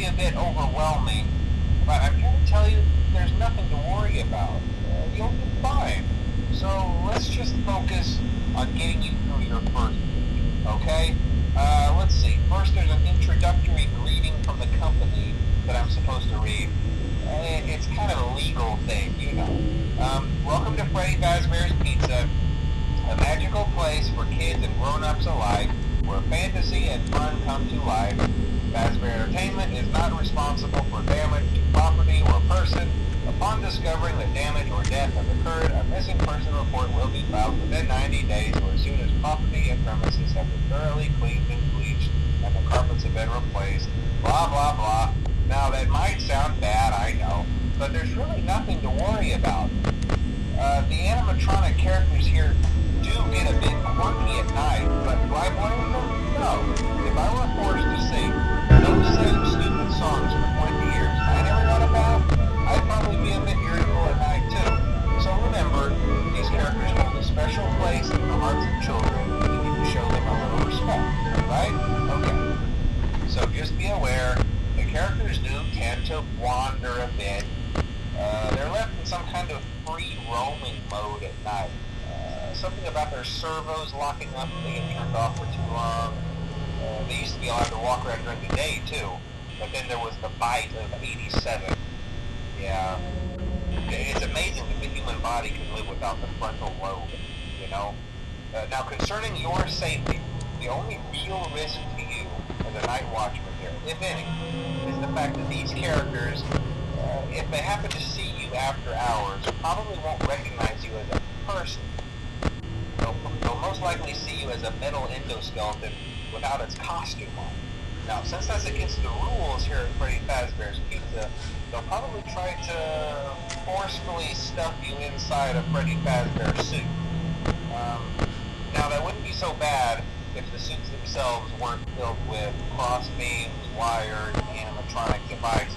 be a bit overwhelming, but I'm here to tell you there's nothing to worry about. You'll be fine. So let's just focus on getting you through your first week, okay? Let's see. First, there's an introductory greeting from the company that I'm supposed to read. It's kind of a legal thing, you know. Welcome to Freddy Fazbear's Pizza, a magical place for kids and grown-ups alike, where fantasy and fun come to life. Fazbear Entertainment is not responsible for damage to property or person. Upon discovering that damage or death has occurred, a missing person report will be filed within 90 days or as soon as property and premises have been thoroughly cleaned and bleached and the carpets have been replaced. Blah, blah, blah. Now, that might sound bad, I know, but there's really nothing to worry about. The animatronic characters here do get a bit quirky at night, but do I blame them? No. If I were forced to sing those same stupid songs for 20 years and I never got a bath, I'd probably be a bit irritable at night too. So remember, these characters hold a special place in the hearts of children, and you need to show them a little respect, right? Okay. So just be aware, the characters do tend to wander a bit. They're left in some kind of free roaming mode at night. Something about their servos locking up and they get turned off for too long. They used to be allowed to walk around during the day too, but then there was the bite of 87. Yeah, it's amazing that the human body can live without the frontal lobe, you know? Now concerning your safety, the only real risk to you as a night watchman here, if any, is the fact that these characters, if they happen to see you after hours, probably won't recognize you as a person. They'll most likely see you as a metal endoskeleton without its costume on. Now, since that's against the rules here at Freddy Fazbear's Pizza, they'll probably try to forcefully stuff you inside a Freddy Fazbear suit. Now, that wouldn't be so bad if the suits themselves weren't filled with crossbeams, wires, animatronic devices,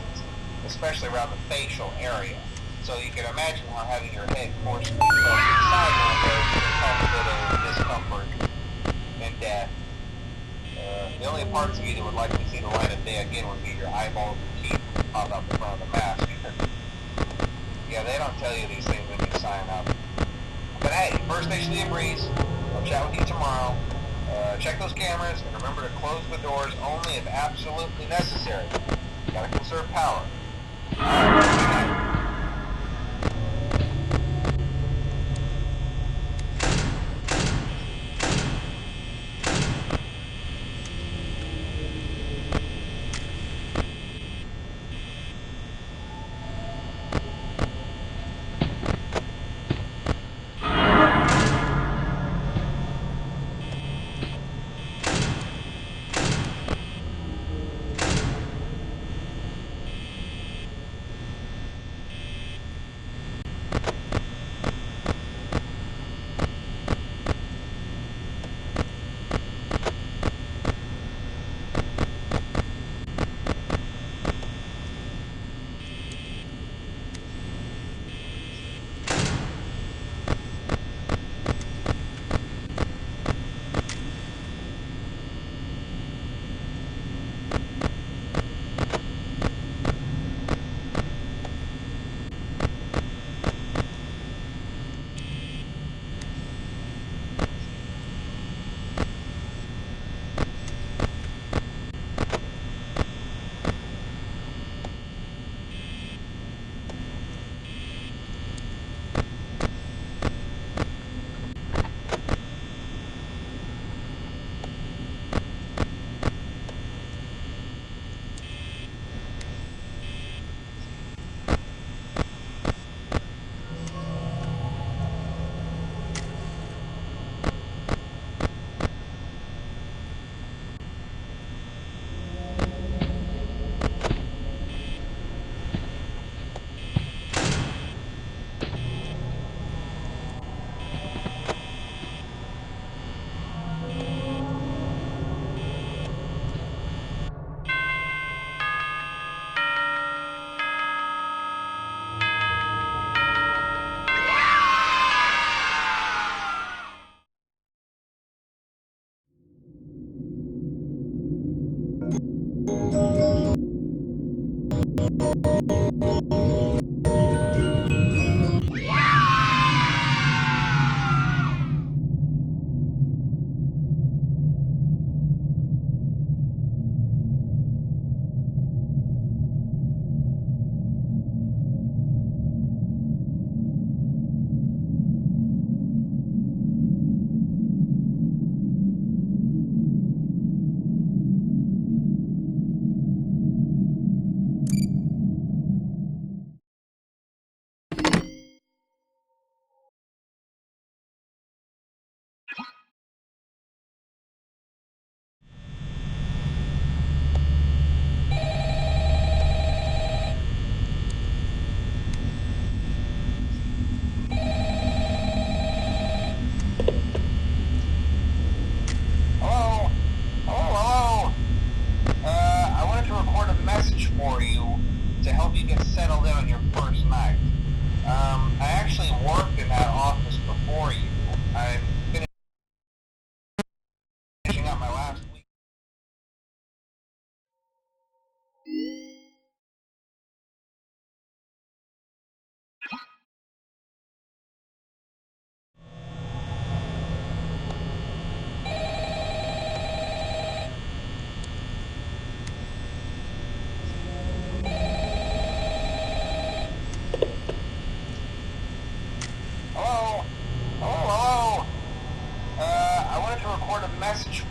especially around the facial area. So you can imagine how having your head forcibly thrust inside one of those can cause a bit of discomfort and death. The only parts of you that would likely see the light of day again would be your eyeballs and teeth that pop out the front of the mask. Yeah, they don't tell you these things when you sign up. But hey, first station of the breeze. I'll chat with you tomorrow. Check those cameras and remember to close the doors only if absolutely necessary. Gotta conserve power. Good night.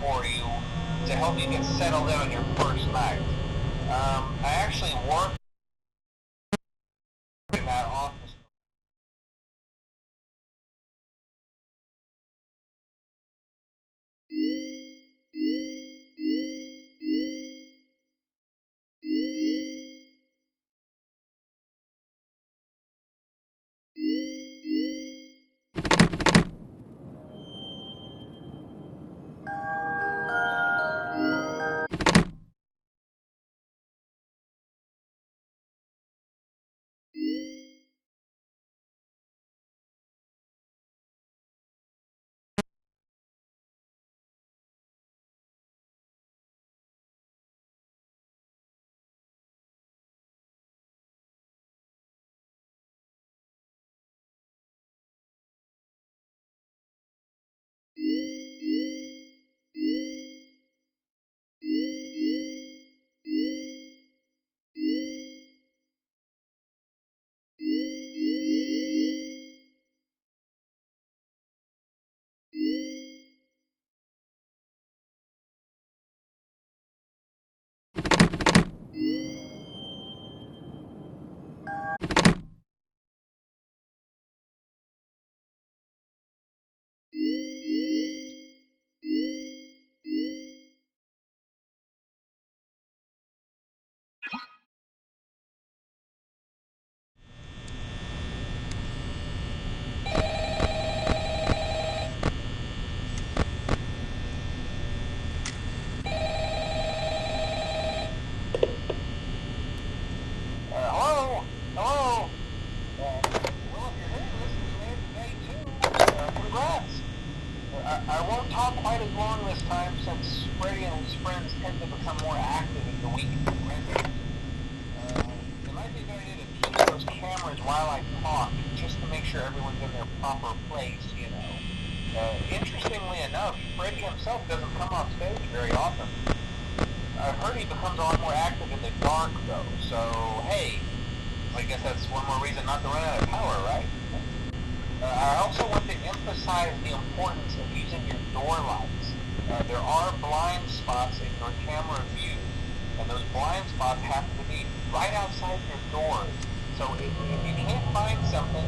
For you to help you get settled in on your first night. I actually work in that office. I won't talk quite as long this time since Freddy and his friends tend to become more active in the week. It might be a good idea to keep those cameras while I talk, just to make sure everyone's in their proper place, you know. Interestingly enough, Freddy himself doesn't come off stage very often. I've heard he becomes a lot more active in the dark, though, so hey, I guess that's one more reason not to run out of power, right? I also want to emphasize the importance of using your door lights. There are blind spots in your camera view, and those blind spots happen to be right outside your doors. So if you can't find something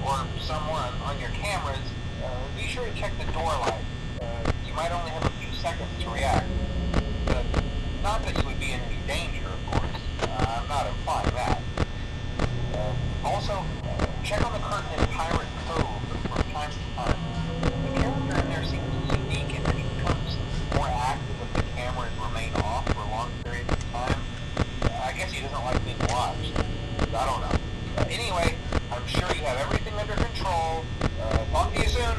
or someone on your cameras, be sure to check the door light. You might only have a few seconds to react. Not that you would be in any danger, of course. I'm not implying that. Also, check on the curtain in Pirate Cove from time to time. The character in there seems unique in that he becomes more active if the cameras remain off for long periods of time. I guess he doesn't like being watched. I don't know. Anyway, I'm sure you have everything under control. Talk to you soon.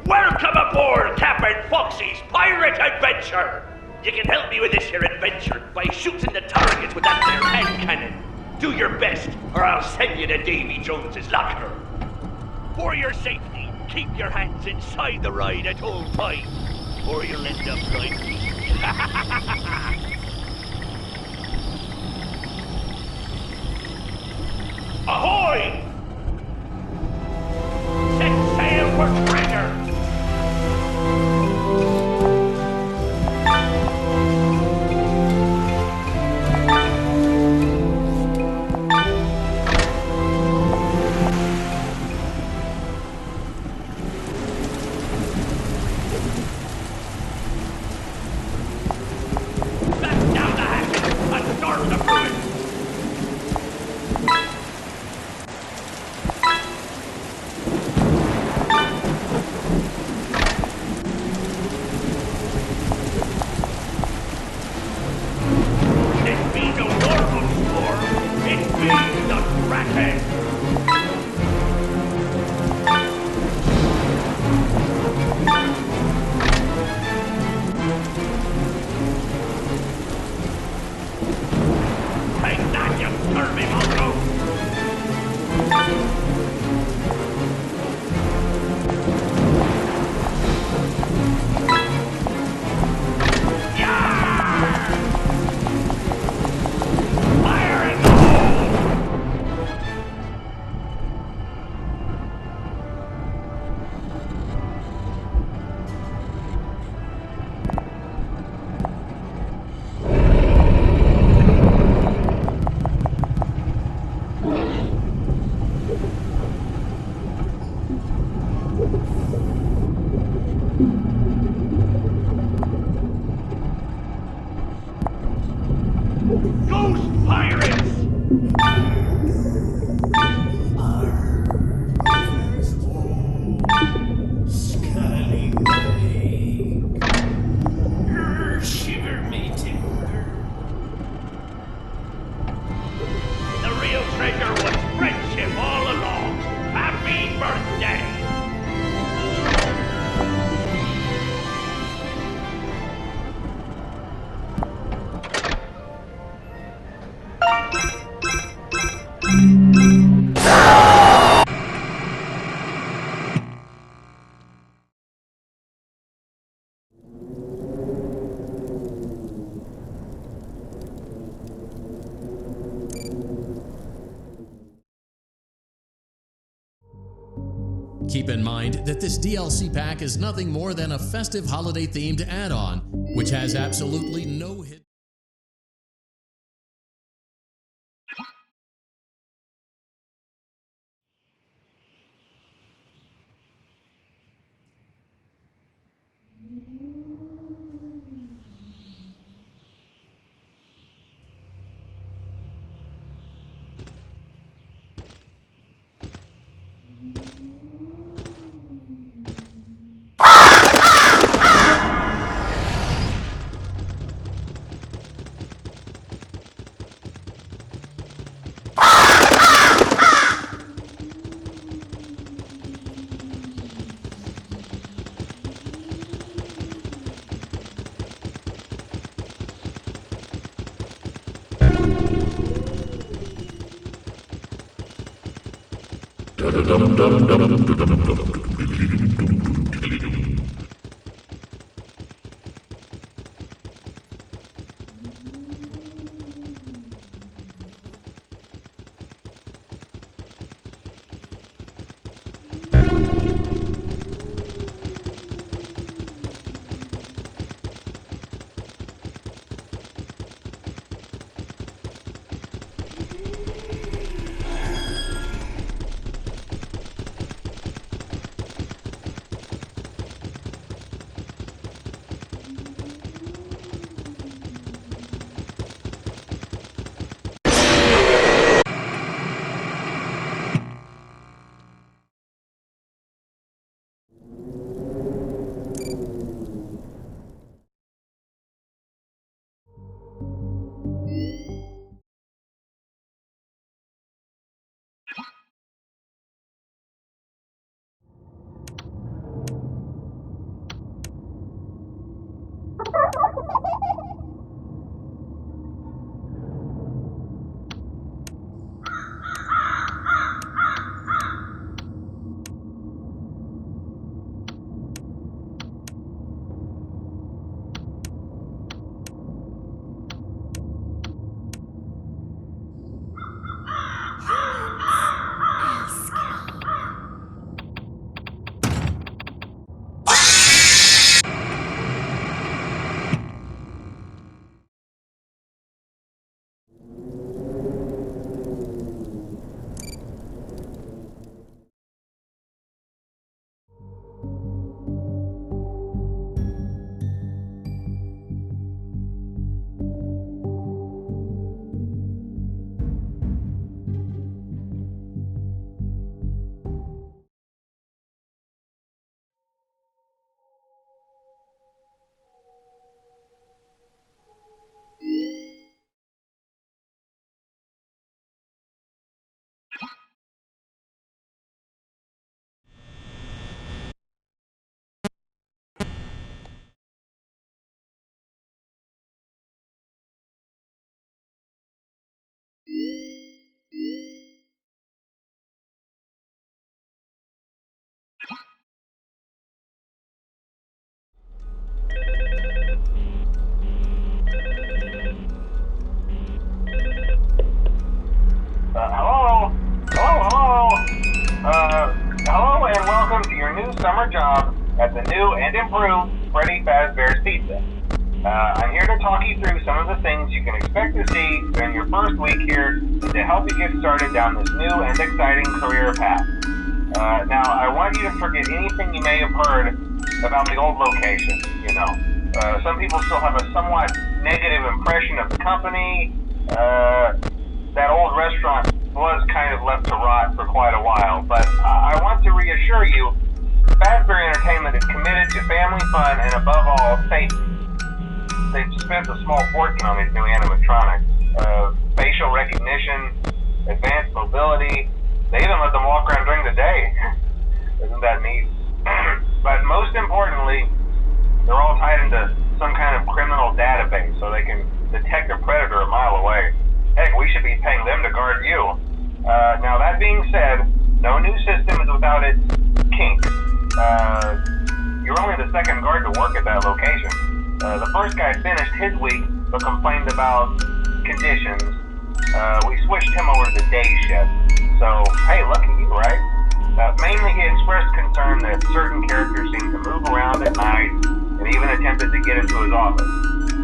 Welcome aboard Captain Foxy's Pirate Adventure! You can help me with this here adventure by shooting the targets with that there hand cannon. Do your best, or I'll send you to Davy Jones's locker. For your safety, keep your hands inside the ride at all times, or you'll end up like me. Ahoy! Set sail for treasure! Ghost pirates! Shiver me timber. The real treasure was friendship all along. Happy birthday! Keep in mind that this DLC pack is nothing more than a festive holiday-themed add-on, which has absolutely no hidden... Hello and welcome to your new summer job at the new and improved FREDDYS Pizza. I'm here to talk you through some of the things you can expect to see during your first week here and to help you get started down this new and exciting career path. Now, I want you to forget anything you may have heard about the old location, some people still have a somewhat negative impression of the company. That old restaurant was kind of left to rot for quite a while, but I want to reassure you, Fazbear Entertainment is committed to family fun and above all, safety. They've spent a small fortune on these new animatronics. Facial recognition, advanced mobility, they even let them walk around during the day. Isn't that neat? But most importantly, they're all tied into some kind of criminal database so they can detect a predator a mile away. Heck, we should be paying them to guard you. Now that being said, no new system is without its kinks. You're only the second guard to work at that location. The first guy finished his week but complained about conditions. We switched him over to the day shift. So, hey, lucky you, right? Mainly he expressed concern that certain characters seemed to move around at night and even attempted to get into his office.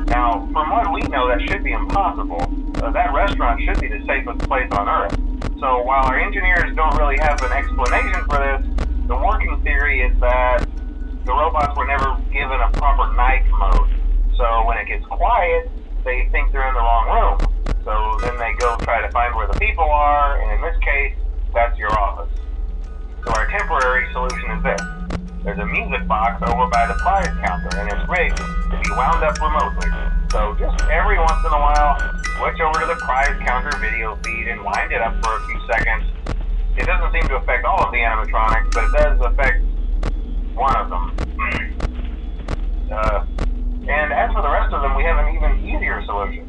Now, from what we know, that should be impossible. That restaurant should be the safest place on Earth. So while our engineers don't really have an explanation for this, the working theory is that the robots were never given a proper night mode. So when it gets quiet, they think they're in the wrong room. So then they go try to find where the people are, and in this case, that's your office. So our temporary solution is this. There's a music box over by the prize counter, and it's rigged to be wound up remotely. So just every once in a while, switch over to the prize counter video feed and wind it up for a few seconds. It doesn't seem to affect all of the animatronics, but it does affect one of them. And as for the rest of them, we have an even easier solution.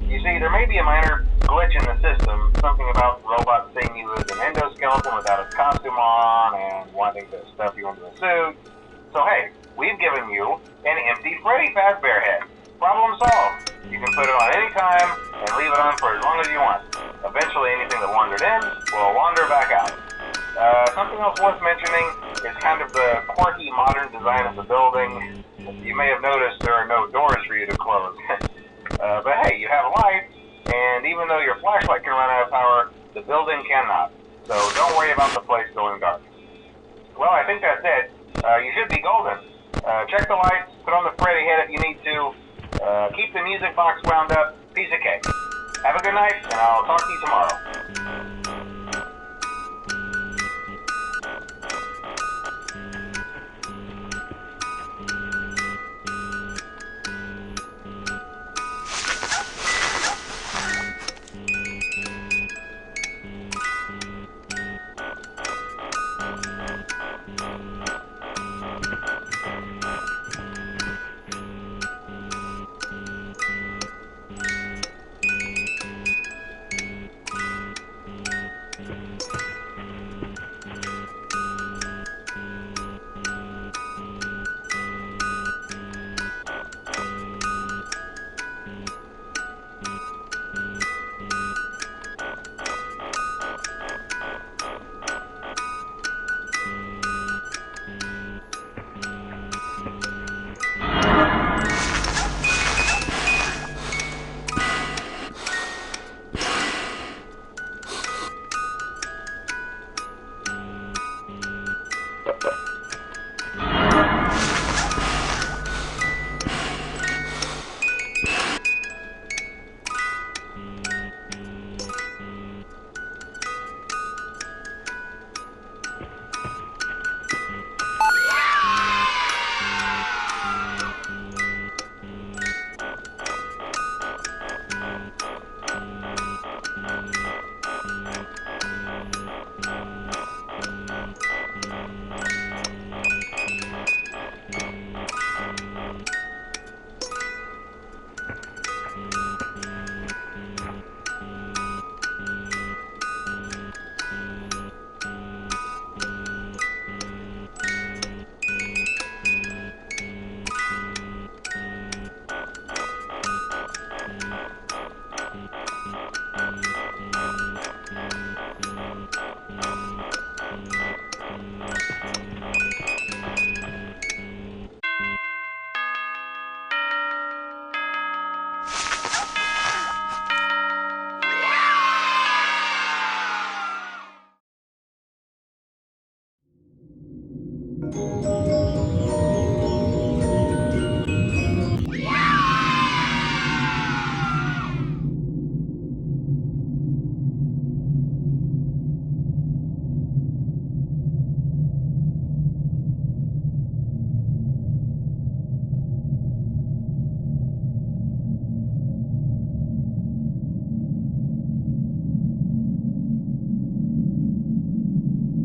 You see, there may be a minor glitch in the system, something about the robot seeing you as an endoskeleton without his costume on and wanting to stuff you into a suit. So hey, we've given you an empty Freddy Fazbear head. Problem solved. You can put it on any time and leave it on for as long as you want. Eventually anything that wandered in will wander back out. Something else worth mentioning is kind of the quirky modern design of the building. You may have noticed there are no doors for you to close. But hey, you have lights, and even though your flashlight can run out of power, the building cannot. So don't worry about the place going dark. Well, I think that's it. You should be golden. Check the lights, put on the Freddy head if you need to. Keep the music box wound up. Piece of cake. Have a good night, and I'll talk to you tomorrow.